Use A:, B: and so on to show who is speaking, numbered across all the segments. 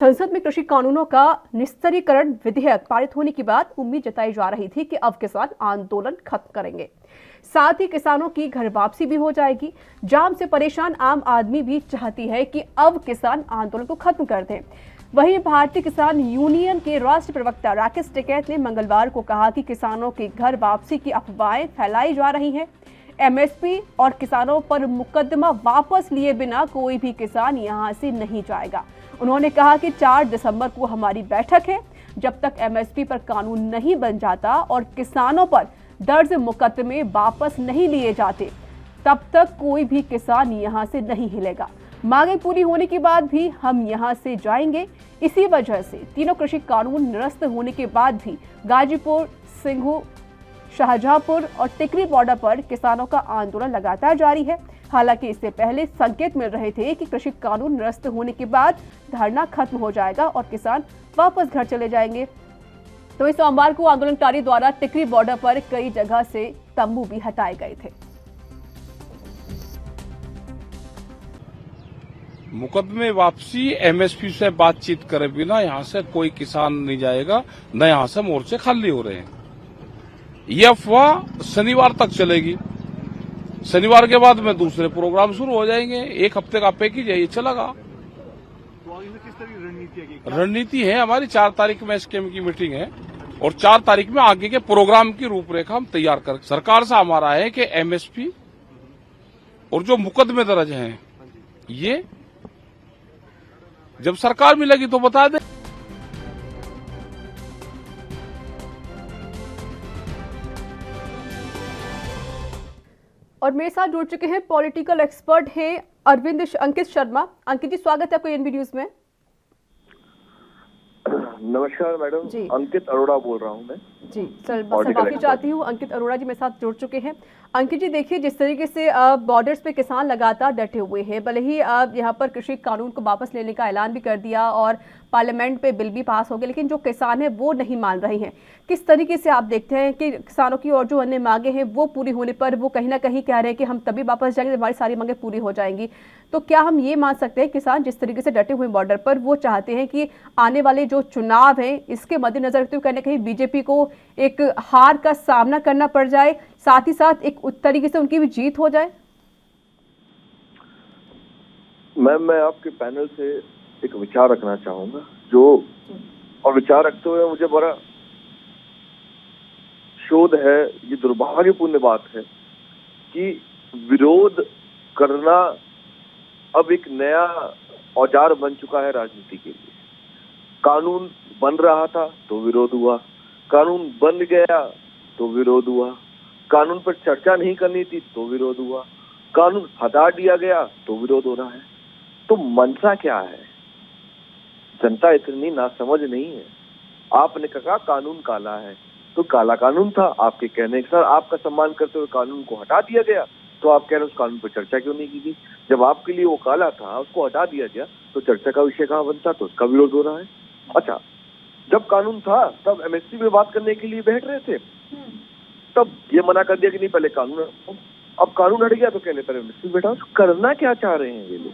A: संसद में कृषि कानूनों का निस्तारीकरण विधेयक पारित होने के बाद उम्मीद जताई जा रही थी कि अब किसान आंदोलन खत्म करेंगे। साथ ही किसानों की घर वापसी भी हो जाएगी। जाम से परेशान आम आदमी भी चाहती है कि अब किसान आंदोलन को खत्म कर दें। वहीं भारतीय किसान यूनियन के राष्ट्रीय प्रवक्ता राकेश टिकैत ने मंगलवार को कहा कि किसानों की घर वापसी की अफवाहें फैलाई जा रही हैं। एमएसपी और किसानों पर मुकदमा वापस लिए बिना कोई भी किसान यहां से नहीं जाएगा। उन्होंने कहा कि 4 दिसंबर को हमारी बैठक है। जब तक एमएसपी पर कानून नहीं बन जाता और किसानों पर दर्ज मुकदमे वापस नहीं लिए जाते, तब तक कोई भी किसान यहां से नहीं हिलेगा। मांगे पूरी होने के बाद भी हम यहां से जाएंगे। इसी वजह से तीनों कृषि कानून निरस्त होने के बाद भी गाजीपुर, सिंघू, शाहजहांपुर और टिकरी बॉर्डर पर किसानों का आंदोलन लगातार जारी है। हालांकि इससे पहले संकेत मिल रहे थे कि कृषि कानून निरस्त होने के बाद धरना खत्म हो जाएगा और किसान वापस घर चले जाएंगे। तो इस सोमवार को आंदोलनकारी द्वारा टिकरी बॉर्डर पर कई जगह से तंबू भी हटाए गए थे।
B: मुकदमे वापसी एमएसपी से बातचीत करे बिना यहां से कोई किसान नहीं जाएगा, न यहां से मोर्चे खाली हो रहे हैं। ये अफवाह शनिवार तक चलेगी। शनिवार के बाद में दूसरे प्रोग्राम शुरू हो जाएंगे। 1 हफ्ते का पैकेज है, ये चलेगा।
C: तो आगे से किस तरह की रणनीति है?
B: रणनीति है हमारी 4 तारीख में एसकेएम की मीटिंग है और 4 तारीख में आगे के प्रोग्राम की रूपरेखा हम तैयार कर सरकार से हमारा है कि एमएसपी और जो मुकदमे दर्ज हैं ये जब सरकार मिलेगी तो बता दे।
A: और मेरे साथ जुड़ चुके हैं पॉलिटिकल एक्सपर्ट हैं अंकित शर्मा। अंकित जी, स्वागत है आपको एनबी न्यूज में।
D: नमस्कार मैडम जी, अंकित अरोड़ा बोल रहा हूँ मैं
A: जी। सर माफी चाहती हूँ, अंकित अरोड़ा जी मेरे साथ जुड़ चुके हैं। अंकित जी, देखिए जिस तरीके से बॉर्डर्स पे किसान लगातार डटे हुए हैं, भले ही यहाँ पर कृषि कानून को वापस लेने का ऐलान भी कर दिया और पार्लियामेंट पे बिल भी पास हो गया, लेकिन जो किसान है वो नहीं मान रहे हैं। किस तरीके से आप देखते हैं कि किसानों की और जो अन्य मांगे हैं वो पूरी होने पर वो कहीं ना कहीं कह रहे हैं कि हम तभी वापस जाएंगे जब हमारी सारी मांगे पूरी हो जाएंगी। तो क्या हम ये मान सकते हैं किसान जिस तरीके से डटे हुए बॉर्डर पर, वो चाहते हैं कि आने वाले जो चुनाव है इसके मद्देनजर रखते हुए कहीं ना कहीं बीजेपी को एक हार का सामना करना पड़ जाए, साथ ही साथ एक तरीके से उनकी भी जीत हो जाए?
D: मैम, मैं आपके पैनल से एक विचार रखना चाहूंगा और विचार रखते हुए मुझे बड़ा शोध है, ये दुर्भाग्यपूर्ण बात है कि विरोध करना अब एक नया औजार बन चुका है राजनीति के लिए। कानून बन रहा था तो विरोध हुआ, कानून बन गया तो विरोध हुआ, कानून पर चर्चा नहीं करनी थी तो विरोध हुआ, कानून हटा दिया गया तो विरोध हो रहा है। तो मंशा क्या है? जनता इतनी नासमझ नहीं है। आपने कहा कानून काला है, तो काला कानून था, आपके कहने के साथ आपका सम्मान करते हुए कानून को हटा दिया गया, तो आप कह रहे हैं उस कानून पर चर्चा क्यों नहीं की गई? जब आपके लिए वो काला था, उसको हटा दिया गया तो चर्चा का विषय कहाँ बनता? तो उसका विरोध हो रहा है। अच्छा, जब कानून था तब एमएसपी में बात करने के लिए बैठ रहे थे, तब ये मना कर दिया कि नहीं पहले कानून, अब कानून हट गया तो कहने पर एमएसपी बैठा। करना क्या चाह रहे हैं ये लोग?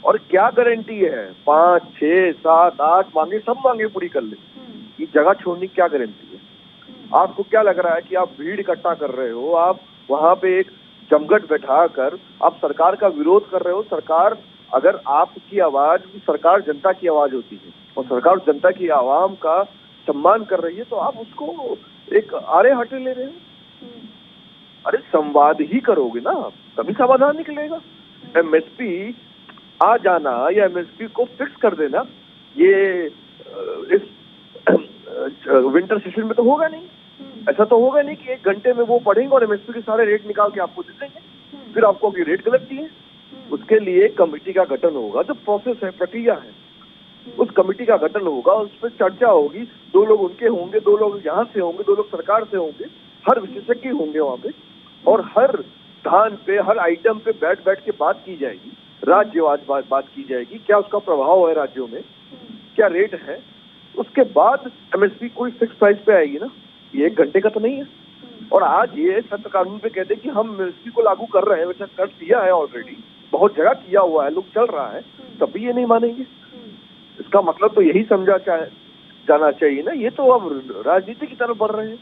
D: और क्या गारंटी है 5, 6, 7, 8 मांगे सब मांगे पूरी कर ले? ये जगह छोड़ने की क्या गारंटी है? आपको क्या लग रहा है कि आप भीड़ इकट्ठा कर रहे हो, आप वहां पे एक जमघट बैठा कर आप सरकार का विरोध कर रहे हो? सरकार, अगर आपकी आवाज, सरकार जनता की आवाज होती है और सरकार जनता की आवाम का सम्मान कर रही है, तो आप उसको एक आड़े हटे ले रहे हो। अरे संवाद ही करोगे ना, तभी समाधान निकलेगा। एमएसपी आ जाना या एमएसपी को फिक्स कर देना, ये इस विंटर सेशन में तो होगा नहीं। ऐसा तो होगा नहीं कि 1 घंटे में वो पढ़ेंगे और एमएसपी के सारे रेट निकाल के आपको दे देंगे, फिर आपको कि रेट गलत दिए। उसके लिए कमेटी का गठन होगा, जो प्रोसेस है, प्रक्रिया है, उस कमेटी का गठन होगा, उस पर चर्चा होगी। 2 लोग उनके होंगे, 2 लोग यहाँ से होंगे, 2 लोग सरकार से होंगे, हर विशेषज्ञ होंगे वहाँ पे, और हर धान पे, हर आइटम पे बैठ बैठ के बात की जाएगी, राज्यवाद बात की जाएगी, क्या उसका प्रभाव है राज्यों में, क्या रेट है। उसके बाद एमएसपी कोई फिक्स प्राइस पे आएगी ना, ये 1 घंटे का तो नहीं है। और आज ये सत्र कानून पे कहते हैं कि हम एमएसपी को लागू कर रहे हैं, वैसे कर दिया है ऑलरेडी, बहुत जगह किया हुआ है, लोग चल रहा है, तब भी ये नहीं मानेंगे। इसका मतलब तो यही समझा जाना चाहिए ना। ये तो अब राजनीति की तरफ बढ़ रहे हैं।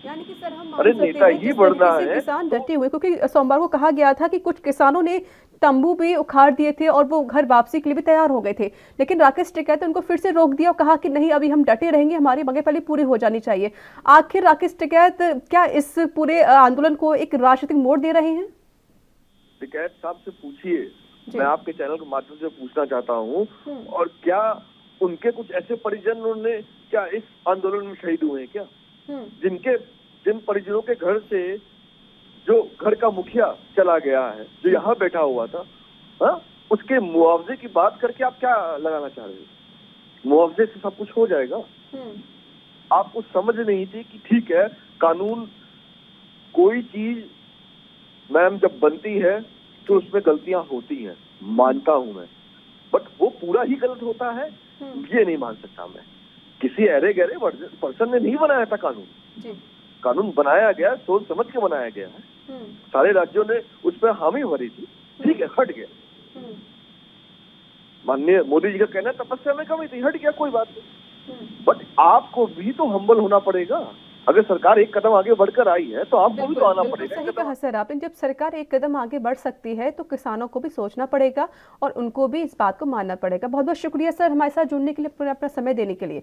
A: यानी कि सर हम
D: अरे
A: मान सकते
D: नेता
A: हैं
D: ही
A: जिस
D: बढ़ना
A: तरीके से
D: है
A: किसान डटे हुए, क्योंकि सोमवार को कहा गया था कि कुछ किसानों ने तंबू भी उखाड़ दिए थे और वो घर वापसी के लिए भी तैयार हो गए थे, लेकिन राकेश टिकैत ने उनको फिर से रोक दिया और कहा कि नहीं, अभी हम डटे रहेंगे, हमारी मांगे पहले पूरी हो जानी चाहिए। आखिर राकेश टिकैत क्या इस पूरे आंदोलन को एक राजनीतिक मोड़ दे रहे हैं?
D: टिकैत साहब से पूछिए,
A: जी।
D: मैं आपके चैनल के माध्यम से पूछना चाहता हूँ, और क्या उनके कुछ ऐसे परिजन ने क्या इस आंदोलन में शहीद हुए हैं क्या? जिन परिजनों के घर से जो घर का मुखिया चला गया है, जो यहाँ बैठा हुआ था, हाँ, उसके मुआवजे की बात करके आप क्या लगाना चाह रहे हो? मुआवजे से सब कुछ हो जाएगा? आपको समझ नहीं थी कि ठीक है, कानून कोई चीज मैम जब बनती है तो उसमें गलतियां होती हैं, मानता हूं मैं, बट वो पूरा ही गलत होता है ये नहीं मान सकता मैं। किसी अरे गहरे पर्सन ने नहीं बनाया था कानून। कानून बनाया गया, सोच समझ के बनाया गया है। सारे राज्यों ने उस पर हामी भरी थी, ठीक है, हट गया। माननीय मोदी जी का कहना है तपस्या में कमी थी, हट गया, कोई बात नहीं। बट आपको भी तो हम्बल होना पड़ेगा। अगर सरकार एक कदम आगे बढ़कर आई है तो आपको भी तो आना पड़ेगा।
A: सही कहा सर आपने, जब सरकार एक कदम आगे बढ़ सकती है तो किसानों को भी सोचना पड़ेगा और उनको भी इस बात को मानना पड़ेगा। बहुत बहुत शुक्रिया सर हमारे साथ जुड़ने के लिए, पूरा अपना समय देने के लिए।